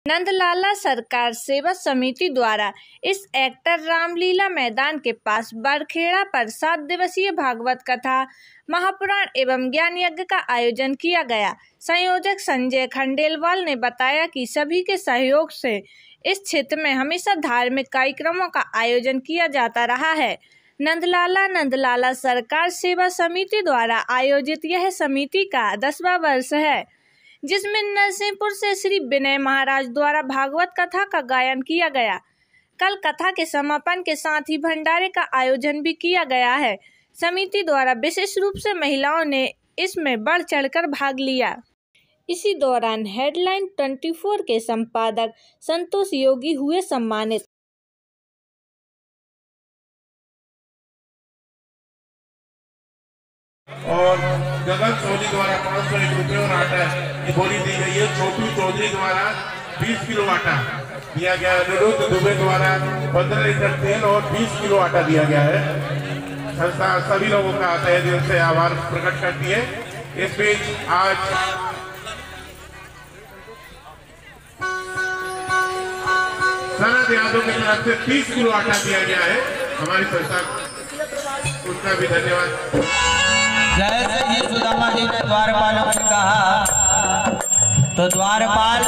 नंदलाला सरकार सेवा समिति द्वारा इस एक्टर रामलीला मैदान के पास बरखेड़ा पर 7 दिवसीय भागवत कथा, महापुराण एवं ज्ञान यज्ञ का आयोजन किया गया। संयोजक संजय खंडेलवाल ने बताया कि सभी के सहयोग से इस क्षेत्र में हमेशा धार्मिक कार्यक्रमों का आयोजन किया जाता रहा है। नंदलाला सरकार सेवा समिति द्वारा आयोजित यह समिति का 10वां वर्ष है, जिसमें नरसिंहपुर से श्री विनय महाराज द्वारा भागवत कथा का गायन किया गया। कल कथा के समापन के साथ ही भंडारे का आयोजन भी किया गया है। समिति द्वारा विशेष रूप से महिलाओं ने इसमें बढ़ चढ़कर भाग लिया। इसी दौरान हेडलाइन 24 के संपादक संतोष योगी हुए सम्मानित। और गगन चौधरी द्वारा 501 रुपये और आटा की बोली दी गई है। छोटू चौधरी द्वारा 20 किलो आटा दिया गया। अनिरुद्ध दुबे द्वारा 15 लीटर तेल और 20 किलो आटा दिया गया है। संस्था सभी लोगों का तहे दिल से आभार प्रकट करती है। इस बीच आज सनत यादव की तरफ से 30 किलो आटा दिया गया है। हमारी संस्था उसका भी धन्यवाद। जैसे ही सुदामा जी ने द्वारपालों से कहा तो द्वारपाल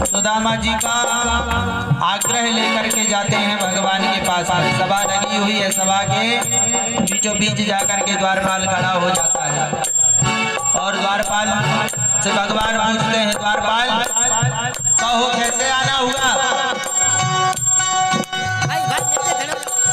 सुदामा जी का आग्रह लेकर के जाते हैं भगवान के पास। सभा लगी हुई है, सभा के बीचों बीच जाकर के द्वारपाल खड़ा हो जाता है और द्वारपाल से भगवान पूछते हैं, द्वारपाल कहो कैसे आना हुआ?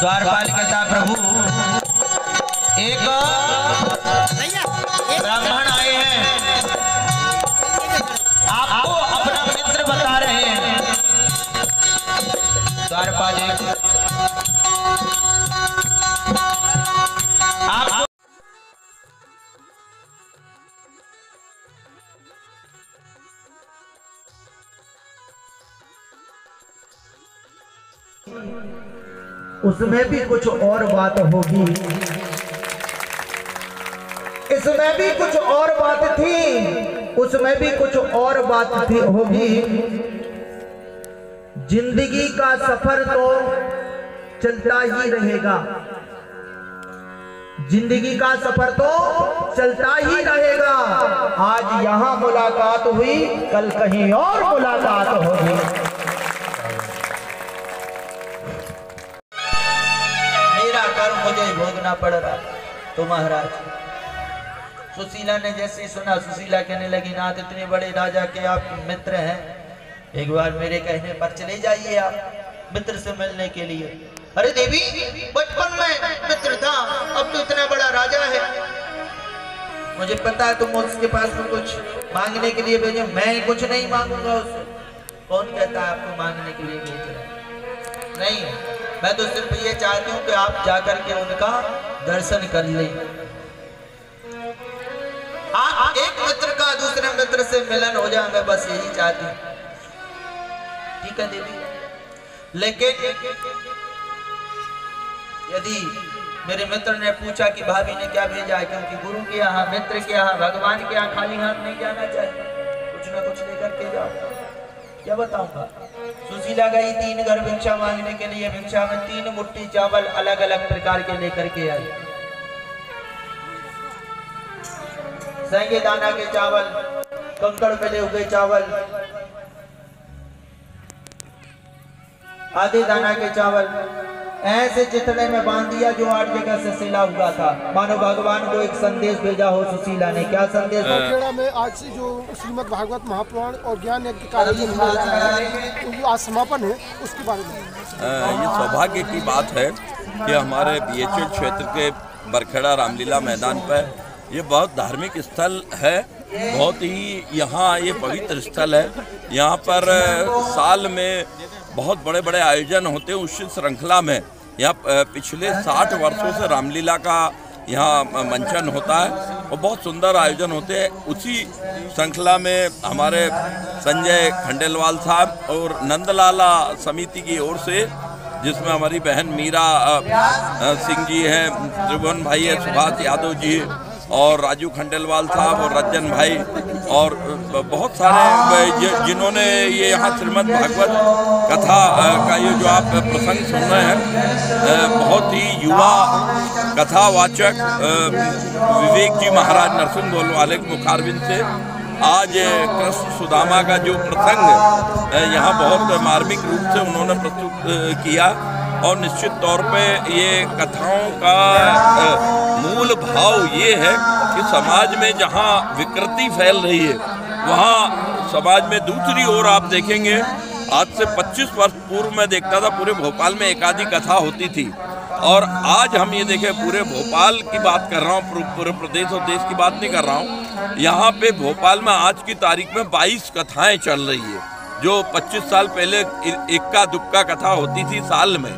द्वारपाल कहता, प्रभु एक ब्राह्मण आए हैं, आपको अपना मित्र बता रहे हैं। द्वारपाल आप उसमें भी कुछ और बात होगी, इसमें भी कुछ और बात थी, उसमें भी कुछ और बात थी होगी। जिंदगी का सफर तो चलता ही रहेगा, जिंदगी का सफर तो चलता ही रहेगा। आज यहां मुलाकात हुई, कल कहीं और मुलाकात होगी। मेरा कर्म मुझे भोगना पड़ रहा तो महाराज। सुशीला ने जैसे सुना, सुशीला कहने लगी, नाथ इतने बड़े राजा के आप मित्र हैं, एक बार मेरे कहने पर चले जाइए आप मित्र से मिलने के लिए। अरे देवी, बचपन में मित्र था, अब तो इतना बड़ा राजा है, मुझे पता है तुम उसके पास में कुछ मांगने के लिए भेजे। मैं कुछ नहीं मांगूंगा उससे। कौन कहता है आपको मांगने के लिए भेज रहा? नहीं, मैं तो सिर्फ ये चाहती हूँ कि आप जाकर के उनका दर्शन कर लें। आप एक मित्र का दूसरे मित्र से मिलन हो जाए, मैं बस यही चाहती हूँ। ठीक है देवी, लेकिन यदि मेरे मित्र ने पूछा कि भाभी ने क्या भेजा है, क्योंकि गुरु के यहाँ, मित्र के यहाँ, भगवान के यहाँ खाली हाथ नहीं जाना चाहिए, कुछ ना कुछ लेकर के जाओ। क्या बताऊंगा? सुशीला गई 3 घर भिक्षा मांगने के लिए। भिक्षा में 3 मुट्ठी चावल अलग अलग प्रकार के लेकर के आई। सेंगे दाना के चावल, कंकड़ मिले हुए चावल, आधे दाना के चावल, ऐसे चितड़े में बांध दिया जो 8 जगह से सिला हुआ था, मानो भगवान को एक संदेश भेजा हो। सुशीला ने क्या संदेश? बरखेड़ा में आज जो श्रीमद् भागवत महापुराण और ज्ञान यज्ञ का आयोजन हुआ है, आज समापन है, उसके बारे में ये सौभाग्य की बात है कि हमारे बीएचएल क्षेत्र के बरखेड़ा रामलीला मैदान पर ये बहुत धार्मिक स्थल है, बहुत ही यहाँ ये पवित्र स्थल है। यहाँ पर साल में बहुत बड़े बड़े आयोजन होते हैं। उस श्रृंखला में यहाँ पिछले 60 वर्षों से रामलीला का यहाँ मंचन होता है और बहुत सुंदर आयोजन होते हैं। उसी श्रृंखला में हमारे संजय खंडेलवाल साहब और नंदलाला समिति की ओर से, जिसमें हमारी बहन मीरा सिंह जी हैं, त्रिभुवन भाई है, सुभाष यादव जी और राजू खंडेलवाल साहब और रंजन भाई और बहुत सारे जिन्होंने ये यहाँ श्रीमद् भागवत कथा का ये जो आप प्रसंग सुन रहे हैं, बहुत ही युवा कथावाचक विवेक जी महाराज नरसिंह गोलवाले के मुखारबिंद से आज कृष्ण सुदामा का जो प्रसंग यहाँ बहुत मार्मिक रूप से उन्होंने प्रस्तुत किया। और निश्चित तौर पे ये कथाओं का मूल भाव ये है कि समाज में जहाँ विकृति फैल रही है, वहाँ समाज में दूसरी ओर आप देखेंगे, आज से 25 वर्ष पूर्व मैं देखता था पूरे भोपाल में एक आधी कथा होती थी, और आज हम ये देखें पूरे भोपाल की बात कर रहा हूँ, पूरे प्रदेश और देश की बात नहीं कर रहा हूँ। यहाँ पे भोपाल में आज की तारीख में 22 कथाएं चल रही है, जो 25 साल पहले इक्का दुक्का कथा होती थी साल में,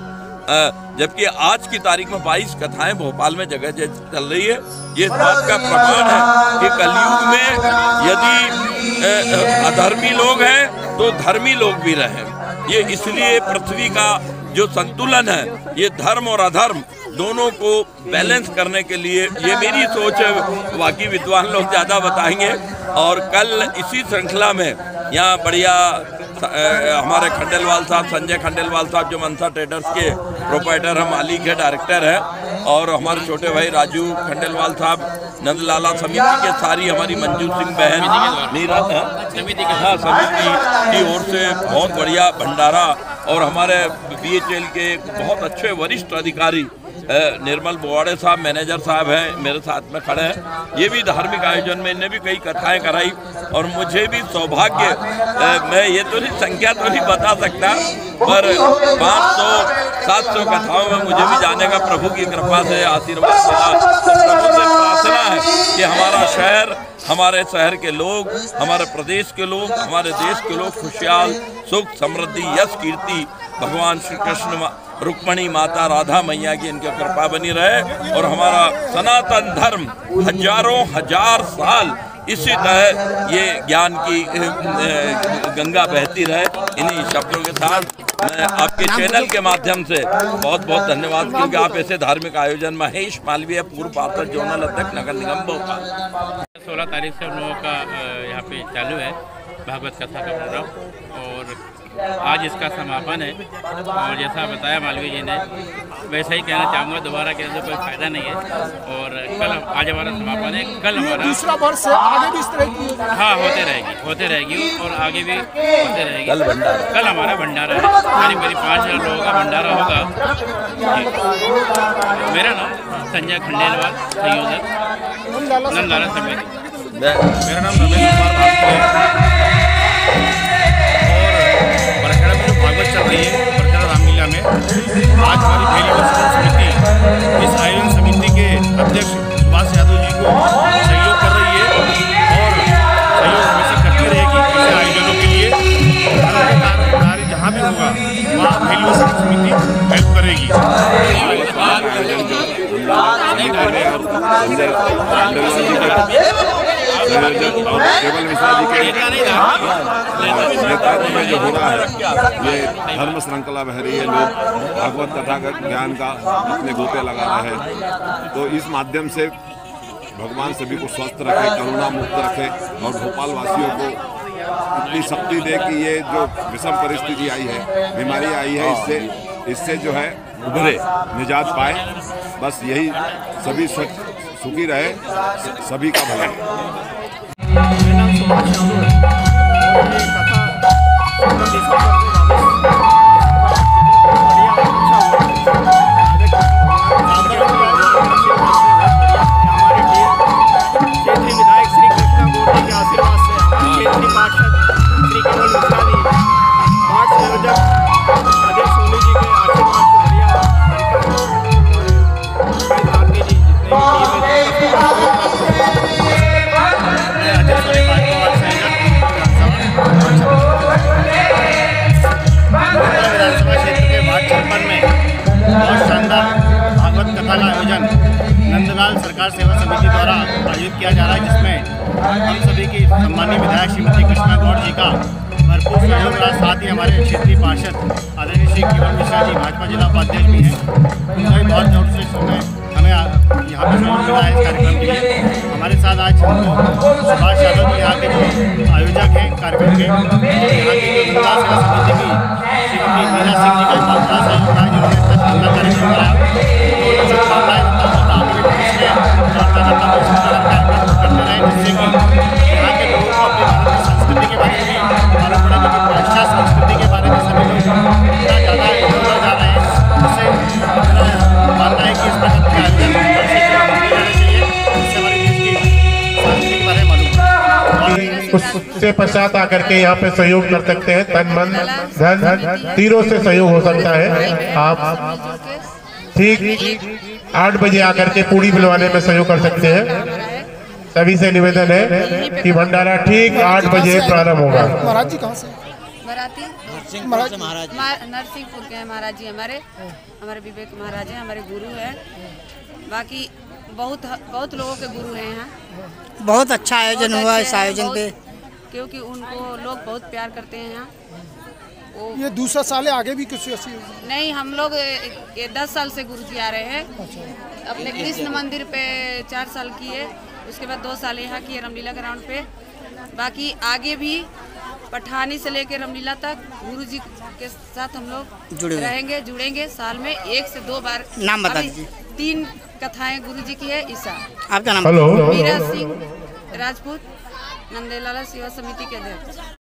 जबकि आज की तारीख में 22 कथाएं भोपाल में जगह जगह चल रही है। ये इस बात का प्रमाण है कि कलयुग में यदि अधर्मी लोग हैं तो धर्मी लोग भी रहें। ये इसलिए पृथ्वी का जो संतुलन है, ये धर्म और अधर्म दोनों को बैलेंस करने के लिए, ये मेरी सोच है, बाकी विद्वान लोग ज़्यादा बताएंगे। और कल इसी श्रृंखला में यहाँ बढ़िया हमारे खंडेलवाल साहब, संजय खंडेलवाल साहब, जो मनसा ट्रेडर्स के प्रोप्राइटर हैं, मालिक है, डायरेक्टर है, और हमारे छोटे भाई राजू खंडेलवाल साहब, नंदलाला समिति के सारी हमारी मंजू सिंह बहन मीरा समिति की ओर से बहुत बढ़िया भंडारा, और हमारे BHL के बहुत अच्छे वरिष्ठ अधिकारी निर्मल बोवाड़े साहब मैनेजर साहब हैं, मेरे साथ में खड़े हैं। ये भी धार्मिक आयोजन में इन्हें भी कई कथाएं कराई, और मुझे भी सौभाग्य, मैं ये तो नहीं संख्या तो नहीं बता सकता, पर 500-700 कथाओं में मुझे भी जाने का प्रभु की कृपा से आशीर्वाद मिला। प्रभु से प्रार्थना है कि हमारा शहर, हमारे शहर के लोग, हमारे प्रदेश के लोग, हमारे देश के लोग खुशहाल, सुख, समृद्धि, यश, कीर्ति, भगवान श्री कृष्ण, रुक्मणी माता, राधा मैया की इनकी कृपा बनी रहे, और हमारा सनातन धर्म हजारों हजार साल इसी तरह ये ज्ञान की गंगा बहती रहे। इन्हीं शब्दों के साथ मैं आपके चैनल के माध्यम से बहुत बहुत धन्यवाद, क्योंकि आप ऐसे धार्मिक आयोजन, महेश मालवीय, पूर्व पार्षद, जोनल अध्यक्ष, नगर निगम भोपाल। 16 तारीख से हम लोगों का यहाँ पे चालू है भागवत कथा का प्रोग्राम, और आज इसका समापन है। और जैसा बताया मालवीय जी ने, वैसा ही कहना चाहूँगा, दोबारा कहने से कोई फायदा नहीं है। और कल आज हमारा समापन है, कल हमारा दूसरा वर्ष है, आगे भी इस तरह की हाँ होते रहेगी और आगे भी होते रहेगी। कल हमारा भंडारा है, करीब 5000 लोगों का भंडारा होगा। मेरा नाम संजय खंडेलवाल, संयोजक, नंदारा समिति। मेरा नाम रमेश कुमार भागवत चल रही है बरखेड़ा रामलीला में। आज हमारी पहली वर्ष समिति इस आयोजन समिति के अध्यक्ष सुभाष यादव जी को सहयोग कर रही है, और सहयोग हमेशा करती रहेगी ऐसे आयोजनों के लिए। कार्य जहाँ भी होगा वहाँ पहली वर्ष समिति हेल्प करेगी। केवल मिश्रा जी के नेतृत्व में जो हो रहा है, ये धर्म श्रृंखला बह रही है, लोग भागवत कथा का ज्ञान का अपने गोते लगा रहे हैं। तो इस माध्यम से भगवान सभी को स्वस्थ रखे, करुणा मुक्त रखे, और भोपाल वासियों को इतनी शक्ति दे कि ये जो विषम परिस्थिति आई है, बीमारी आई है, इससे जो है उभरे, निजात पाए। बस यही, सभी सुखी रहे, सभी का भला। मेरा नाम सुभाष यादव है, और ये कथा क्षेत्रीय विधायक श्री कृष्णा गोटी के आशीर्वाद से, क्षेत्रीय पार्षद श्री केवल मिश्रा जी, वार्ड संयोजक अजय सोनी जी के आशीर्वाद से बढ़िया भारती जी, विधानसभा क्षेत्र के वार्ड 56 में बहुत शानदार भागवत कथा का आयोजन नंदलाल सरकार सेवा समिति द्वारा आयोजित किया जा रहा है, जिसमें हम सभी की सम्मानीय विधायक श्रीमती कृष्णा गौड़ जी का भरपूर सहयोग रहा। साथ ही हमारे क्षेत्रीय पार्षद आदरणीय श्री केवल मिश्रा जी, भाजपा जिला उपाध्यक्ष भी हैं, उनका भी बहुत जोर से समय हमें यहाँ पे सहयोग मिला है इस कार्यक्रम के लिए। हमारे साथ आज सुभाष यादव जी यहाँ के जो आयोजक हैं कार्यक्रम के, यहाँ की जो महिला सेवा समिति की श्रीमती मीरा सिंह जी का बहुत बड़ा सहयोग रहा है, जिन्होंने इतना शानदार कार्यक्रम कराया। तो शुभकामनाएं आगे भी भविष्य में कार्यक्रम करते रहे, जिससे कि यहाँ के लोगों को अपने भारत की संस्कृति के बारे में भी मालूम पड़े कि पाश्चात्य संस्कृति के बारे में सभी लोग इतना ज़्यादा इधर जा रहे हैं। उससे मानना है कि इस प्रकार के आयोजन होते रहने चाहिए, जिससे हमारे देश की संस्कृति के बारे में मालूम पड़े। उससे पश्चात आकर के यहाँ पे सहयोग कर सकते हैं। तन मन धन तीनों से सहयोग हो सकता है। आप ठीक 8 बजे आकर के पूड़ी पिलवाने में सहयोग कर सकते हैं। सभी से निवेदन है कि भंडारा ठीक 8 बजे प्रारंभ होगा। महाराज जी कहाँ से? नरसिंहपुर के हैं महाराज जी। हमारे विवेक महाराज हैं, हमारे गुरु हैं। बाकी बहुत लोगों के गुरु हैं यहाँ। बहुत अच्छा आयोजन हुआ इस आयोजन पे, क्योंकि उनको लोग बहुत प्यार करते हैं यहाँ। ये दूसरा साल है, आगे भी कुछ ऐसी? नहीं, हम लोग ये 10 साल से गुरु जी आ रहे हैं। अपने कृष्ण मंदिर पे 4 साल किए, उसके बाद 2 साल यहाँ किए रामलीला ग्राउंड पे। बाकी आगे भी पठानी से लेकर रामलीला तक गुरु जी के साथ हम लोग रहेंगे, जुड़ेंगे। साल में 1 से 2 बार। नाम बता दीजिए। 3 कथाएं गुरु जी की है। ईसा। आपका नाम? मीरा सिंह राजपूत, नंदेलाला सेवा समिति के अध्यक्ष।